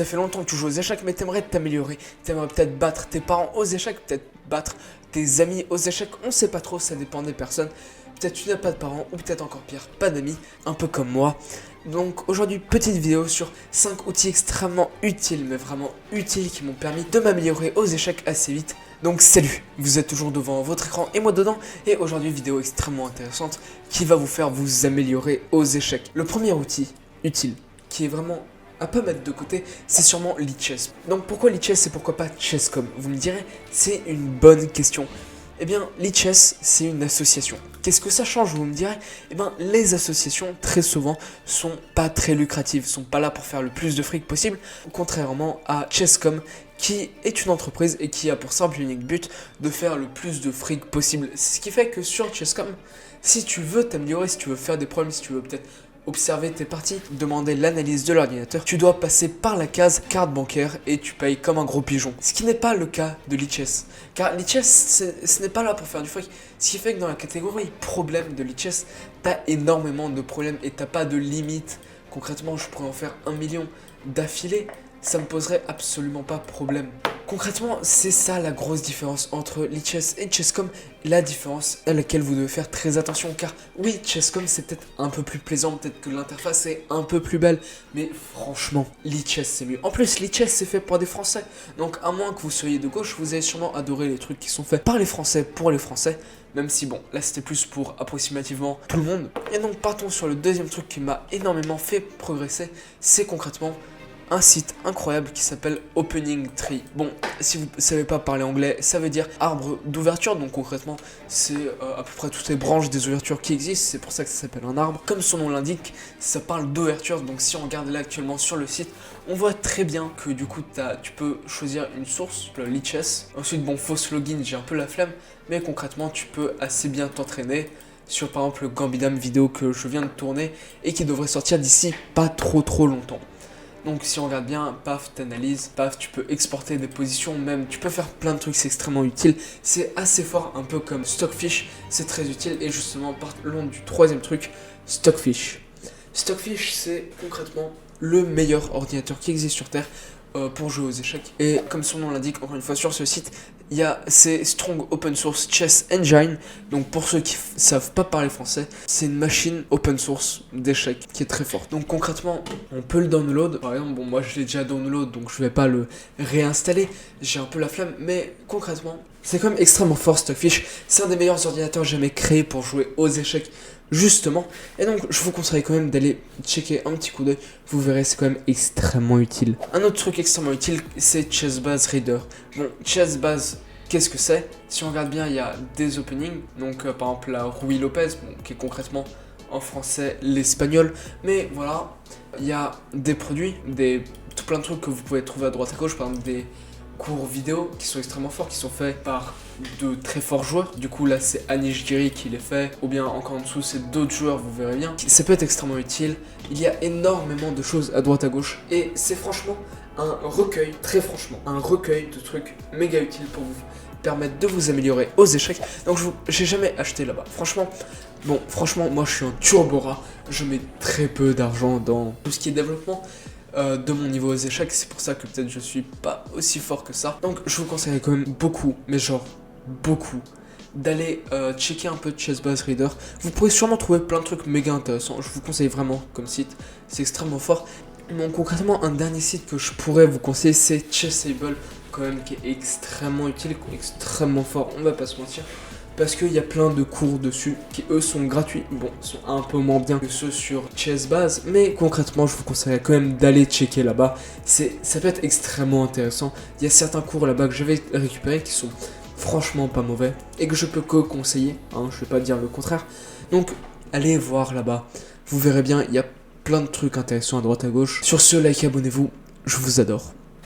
Ça fait longtemps que tu joues aux échecs, mais t'aimerais t'améliorer. T'aimerais peut-être battre tes parents aux échecs, peut-être battre tes amis aux échecs. On sait pas trop, ça dépend des personnes. Peut-être tu n'as pas de parents, ou peut-être encore pire, pas d'amis, un peu comme moi. Donc aujourd'hui, petite vidéo sur 5 outils extrêmement utiles, mais vraiment utiles, qui m'ont permis de m'améliorer aux échecs assez vite. Donc salut, vous êtes toujours devant votre écran et moi dedans. Et aujourd'hui, vidéo extrêmement intéressante qui va vous faire vous améliorer aux échecs. Le premier outil utile, qui est vraiment à pas mettre de côté, c'est sûrement Lichess. Donc pourquoi Lichess et pourquoi pas Chess.com? Vous me direz, c'est une bonne question. Eh bien, Lichess, c'est une association. Qu'est-ce que ça change, vous me direz? Eh bien, les associations, très souvent, sont pas très lucratives, sont pas là pour faire le plus de fric possible, contrairement à Chess.com, qui est une entreprise et qui a pour simple et unique but de faire le plus de fric possible. C'est ce qui fait que sur Chess.com, si tu veux t'améliorer, si tu veux faire des problèmes, si tu veux peut-être observer tes parties, demander l'analyse de l'ordinateur, tu dois passer par la case carte bancaire et tu payes comme un gros pigeon. Ce qui n'est pas le cas de Lichess. Car Lichess, ce n'est pas là pour faire du fric. Ce qui fait que dans la catégorie problème de Lichess, t'as énormément de problèmes et t'as pas de limite. Concrètement, je pourrais en faire 1 million d'affilée, ça me poserait absolument pas problème. Concrètement, c'est ça la grosse différence entre Lichess et Chess.com, la différence à laquelle vous devez faire très attention, car oui, Chess.com c'est peut-être un peu plus plaisant, peut-être que l'interface est un peu plus belle, mais franchement, Lichess c'est mieux. En plus, Lichess c'est fait pour des Français, donc à moins que vous soyez de gauche, vous allez sûrement adorer les trucs qui sont faits par les Français pour les Français, même si bon, là c'était plus pour approximativement tout le monde. Et donc partons sur le deuxième truc qui m'a énormément fait progresser, c'est concrètement un site incroyable qui s'appelle Opening Tree. Bon, si vous ne savez pas parler anglais, ça veut dire arbre d'ouverture, donc concrètement c'est à peu près toutes les branches des ouvertures qui existent, c'est pour ça que ça s'appelle un arbre. Comme son nom l'indique, ça parle d'ouverture, donc si on regarde là actuellement sur le site, on voit très bien que du coup tu peux choisir une source, le Lichess. Ensuite bon, fausse login, j'ai un peu la flemme, mais concrètement tu peux assez bien t'entraîner sur par exemple le Gambidam vidéo que je viens de tourner et qui devrait sortir d'ici pas trop longtemps. Donc si on regarde bien, paf, t'analyses, paf, tu peux exporter des positions, même tu peux faire plein de trucs, c'est extrêmement utile. C'est assez fort, un peu comme Stockfish, c'est très utile. Et justement, parlons du troisième truc, Stockfish. Stockfish, c'est concrètement le meilleur ordinateur qui existe sur Terre pour jouer aux échecs. Et comme son nom l'indique, encore une fois sur ce site, c'est Strong Open Source Chess Engine. Donc pour ceux qui savent pas parler français, c'est une machine open source d'échecs qui est très forte. Donc concrètement, on peut le download. Par exemple, bon, moi je l'ai déjà download, donc je vais pas le réinstaller. J'ai un peu la flemme, mais concrètement, c'est quand même extrêmement fort Stockfish. C'est un des meilleurs ordinateurs jamais créés pour jouer aux échecs, justement. Et donc je vous conseille quand même d'aller checker un petit coup d'œil. Vous verrez, c'est quand même extrêmement utile. Un autre truc extrêmement utile, c'est ChessBase Reader. Bon, ChessBase, qu'est-ce que c'est? Si on regarde bien, il y a des openings. Donc par exemple la Ruy Lopez, bon, qui est concrètement en français l'espagnol. Mais voilà, il y a des produits, tout plein de trucs que vous pouvez trouver à droite à gauche. Par exemple des cours vidéo qui sont extrêmement forts, qui sont faits par de très forts joueurs. Du coup là c'est Anish Giri qui les fait, ou bien encore en dessous c'est d'autres joueurs, vous verrez bien. Ça peut être extrêmement utile. Il y a énormément de choses à droite à gauche et c'est franchement un recueil, très franchement, un recueil de trucs méga utiles pour vous permettre de vous améliorer aux échecs. Donc j'ai jamais acheté là-bas. Franchement, moi je suis un turbora, je mets très peu d'argent dans tout ce qui est développement de mon niveau aux échecs, c'est pour ça que peut-être je suis pas aussi fort que ça. Donc je vous conseille quand même beaucoup, mais genre beaucoup, d'aller checker un peu de ChessBase Reader. Vous pourrez sûrement trouver plein de trucs méga intéressants. Je vous conseille vraiment comme site, c'est extrêmement fort. Bon, concrètement, un dernier site que je pourrais vous conseiller, c'est Chessable, quand même, qui est extrêmement utile, extrêmement fort, on va pas se mentir. Parce qu'il y a plein de cours dessus qui eux sont gratuits, bon, sont un peu moins bien que ceux sur ChessBase, mais concrètement je vous conseille quand même d'aller checker là-bas, ça peut être extrêmement intéressant. Il y a certains cours là-bas que je vais récupérer qui sont franchement pas mauvais et que je peux que conseiller, hein, je vais pas dire le contraire. Donc allez voir là-bas, vous verrez bien, il y a plein de trucs intéressants à droite à gauche. Sur ce, likez, abonnez-vous, je vous adore.